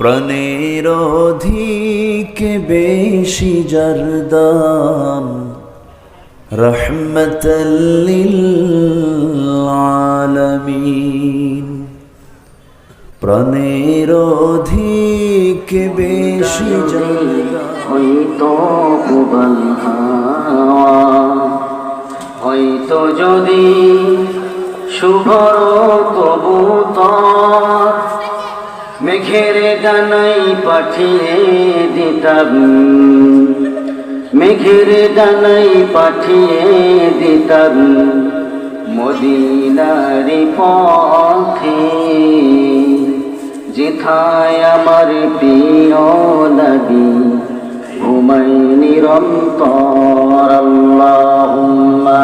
প্রাণের অধিক বেশি জরদান রহমতাল লিল আলামিন। প্রাণের অধিক বেশি জরদান হয়তো কুবল হাওয়া, হয়তো যদি শুভর কবুতর মেঘের ডানাই পাঠিয়ে দিতাম, মেঘের ডানাই পাঠিয়ে দিতাম মদিনারি পথে, যেথায় আমার প্রিয় নবী ঘুমাই নিরন্তর। আল্লাহুম্মা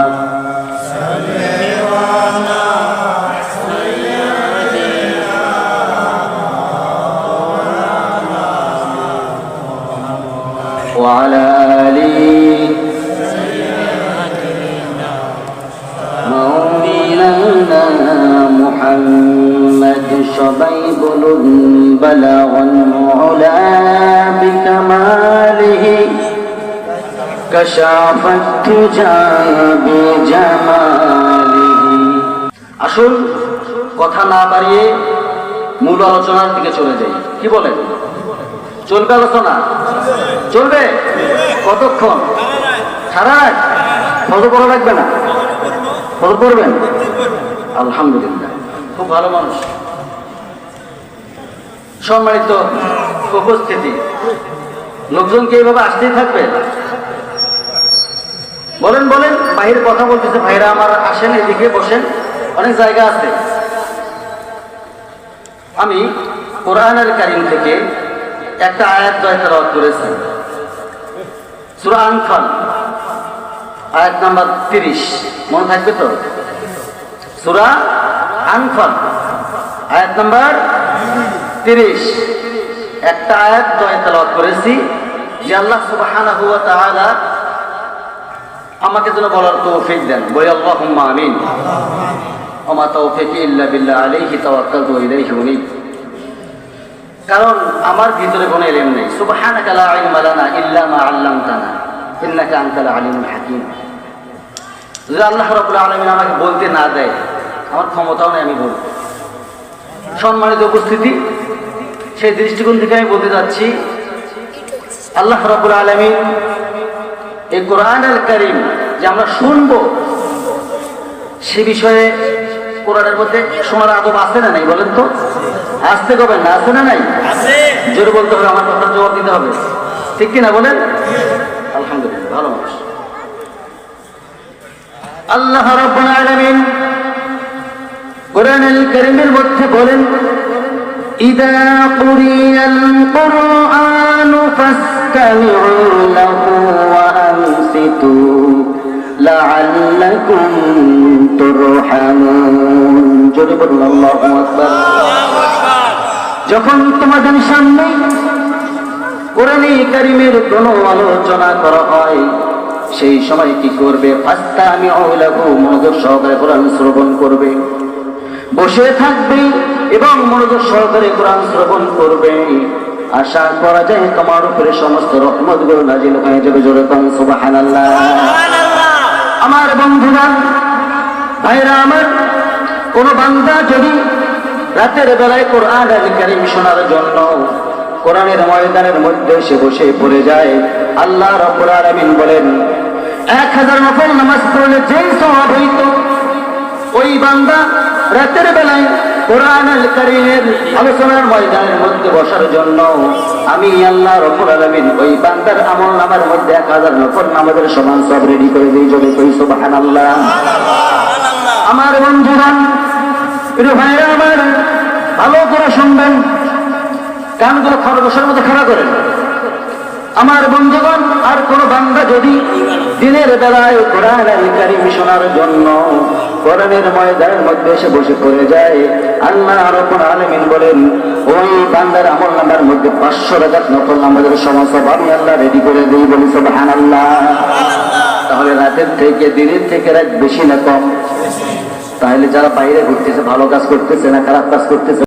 وعلى آل مولانا محمد সবাই বলুন বালাগন উলা বিকামালিহি কাশাফাত তুজা বিজামালিহি। আসুন কথা না বাড়িয়ে মূল আলোচনার দিকে চলে যাই। কি বলেন, চলবে আলোচনা? চলবে। কতক্ষণ? সারা রাত? ফজর পড়া লাগবে না? ফজর পড়বেন? আলহামদুলিল্লাহ, খুব ভালো মানুষ। সম্মানিত উপস্থিতি, লোকজন কি এইভাবে আসতেই থাকবে? বলেন বলেন, বাইরে কথা বলতেছে ভাইরা আমার, আসেন এদিকে বসেন, অনেক জায়গা আছে। আমি কোরআনুল কারীম থেকে একটা আয়াত তেলাওয়াত করেছি, সূরা আনফাল আয়াত নাম্বার 30, মনে থাকবে তো? সূরা আনফাল আয়াত নাম্বার 30, একটা আয়াত তেলাওয়াত করেছি যে আল্লাহ সুবহানাহু ওয়া তাআলা আমাকে যেন বলার তৌফিক দেন। বলি আল্লাহুম্মা আমিন। ওয়া মা তাওফীকি ইল্লা বিল্লাহ, আলাইহি তাওয়াক্কালতু ওয়া ইলাইহি উনীব। কারণ আমার ভিতরে কোনো ইলম নেই। সুবহানাকা লা ইলমা লানা ইল্লা মা আল্লামতানা ইন্নাকা আনতাল আলিমুল হাকীম। যদি আল্লাহ রাব্বুল আলামিন আমাকে বলতে না দেয়, আমার ক্ষমতাও নেই আমি বলবো। সম্মানিত উপস্থিতি, সেই দৃষ্টিকোণ থেকে আমি বলতে যাচ্ছি, আল্লাহ রাব্বুল আলামিন এই কোরআনুল কারীম যে আমরা শুনবো, সে বিষয়ে কোরআনের মধ্যে শোনার আদব আছে না নাই বলেন তো? আসতে কবেন না, আছে না নাই? জোরে বলতে হবে, আমার কথার জবাব দিতে হবে, ঠিক কিনা বলেন? আলহামদুলিল্লাহ, ভালো মানুষ। আল্লাহ রাব্বুল আলামিন কোরআনুল কারীমের মধ্যে বলেন, ইযা কুরিয়াল কুরআনু ফাসতামিউ লাহু ওয়া আনসিতু লাআল্লাকুম তুরহামুন। জোরে বলুন আল্লাহু আকবার। যখন তোমাদের সামনে কোরআনুল কারীমের কোন আলোচনা করা হয়, সেই সময় কি করবে? ফাসতামিউ লাহু, মনোযোগ সহকারে কোরআন শ্রবণ করবে, বসে থাকবে এবং মনোযোগ সহকারে কোরআন শ্রবণ করবে। আশা করা যায় তোমার উপরে সমস্ত রহমতগুলো নাজিল হয়ে যাবে। জোরে বলুন সুবহানাল্লাহ। আমার বন্ধুরা, ভাইরা আমার, কোন বান্দা যদি রাতের বেলায় কোরআনুল কারীম শোনার জন্য কোরআনের ময়দানের মধ্যে সে বসে পড়ে যায়, আল্লাহ রাব্বুল আলামিন বলেন 1000 নফল নামাজ পড়লে যেই সওয়াব হইত, ওই বান্দা রাতের বেলায় কোরআনুল কারীমের আলোচনার ময়দানের মধ্যে বসার জন্য আমি আল্লাহ রাব্বুল আলামিন ওই বান্দার আমলনামার মধ্যে 1000 নফল নামাজের সমান সব রেডি করে দিই। জোরে কই সুবহানাল্লাহ। আমার বন্ধুরা, প্রিয় ভাইরা আমার, ভালো করে শুনবেন, কানগুলো খরগোশের মতো খাড়া করেন। আমার বন্ধুগণ, আর কোন বান্দা যদি দিনের বেলায় কোরআনুল কারীম শোনার জন্য কোরআনের ময়দানের মধ্যে এসে বসে পড়ে যায়, আল্লাহ রাব্বুল আলামিন বলেন ওই বান্দার আমলনামার মধ্যে 500 রাকাত নফল নামাজের সমান সওয়াব আমি আল্লাহ রেডি করে দেই। বলি সুবহানাল্লাহ। তাহলে রাতের থেকে দিনের থেকে রাত বেশি না কম? তাহলে যারা বাইরে ঘুরতেছে ভালো কাজ করতেছে না খারাপ কাজ করতেছে?